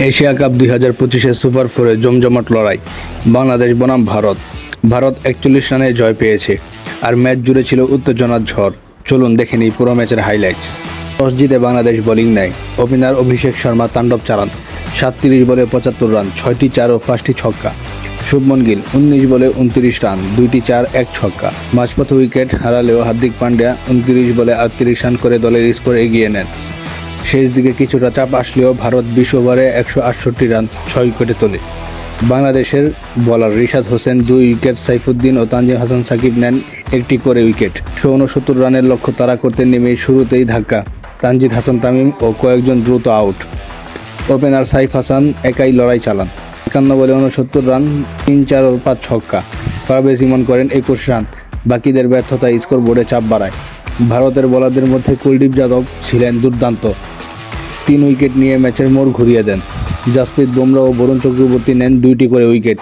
Asia cup 2025-এর super ফোরে জমজমাট লড়াই। বাংলাদেশ বনাম ভারত। ভারত 41 রানে জয় পেয়েছে, আর ম্যাচ জুড়ে ছিল উত্তেজনার ঝড়। চলুন দেখে নিই পুরো ম্যাচের হাইলাইটস। টস জিতে বাংলাদেশ বোলিং নেয়। ওপেনার অভিষেক শর্মা তাণ্ডব চালান। 37 বলে 75 রান, 6টি চার ও 5টি ছক্কা। শুভমন গিল 19 বলে 29 রান, 2টি চার, 1 ছক্কা। মাঝপথে উইকেট হারালেও হার্দিক পান্ডিয়া 29 বলে 38 রান করে দলের স্কোর এগিয়ে নেন। শেষ দিকে কিছুটা চাপ আসলেও ভারত 20 ওভারে 168 রান 6 উইকেটে তোলে। বাংলাদেশের বোলার রিশাদ হোসেন 2 উইকেট, সাইফুদ্দিন ও তানজিম হাসান সাকিব নেন 1টি করে উইকেট। 169 রানের লক্ষ্য তাড়া করতে নেমে শুরুতেই ধাক্কা। তানজিদ হাসান তামিম ও কয়েকজন দ্রুত আউট। ওপেনার সাইফ হাসান একাই লড়াই চালান। 51 বলে 69 রান, 3 চার ও 5 ছক্কা। পারভেজ ইমন করেন 21 রান। বাকিদের ব্যর্থতায় স্কোর বোর্ডে চাপ বাড়ায়। ভারতের বোলারদের মধ্যে কুলদীপ যাদব ছিলেন দুর্দান্ত। 3 উইকেট নিয়ে ম্যাচের মোড় ঘুরিয়ে দেন। জাসপ্রীত বুমরাহ ও বরুণ চক্রবর্তী নেন 2টি করে উইকেট।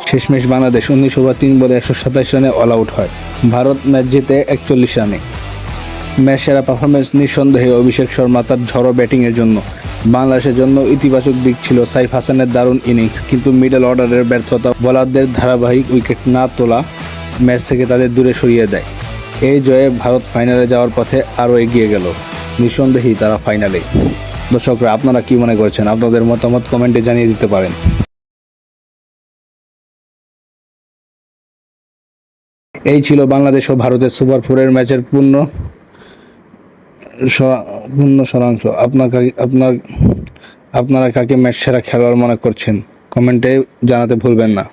শেষমেশ বাংলাদেশ 19 ওভার 3 বলে 127 রানে অল আউট হয়। ভারত ম্যাচ জিতে 41 রানে। ম্যাচ সেরা পারফরম্যান্স নিঃসন্দেহে অভিষেক শর্মা তার ঝড়ো ব্যাটিংয়ের জন্য। বাংলাদেশের জন্য ইতিবাচক দিক ছিল সাইফ হাসানের দারুণ ইনিংস, কিন্তু মিডল অর্ডারের ব্যর্থতা বোলারদের ধারাবাহিক উইকেট না তোলা ম্যাচ থেকে তাদের দূরে সরিয়ে দেয়। এই জয়ে ভারত ফাইনালে যাওয়ার পথে আরও এগিয়ে গেল। নিঃসন্দেহেই তারা ফাইনালে। দর্শকরা, আপনারা কি মনে করছেন? আপনাদের মতামত কমেন্টে জানিয়ে দিতে পারেন। এই ছিল বাংলাদেশ ও ভারতের সুপার ফোরের ম্যাচের পূর্ণ সারাংশ। আপনারা কাকে ম্যাচ সেরা খেলোয়াড় মনে করছেন? কমেন্টে জানাতে ভুলবেন না।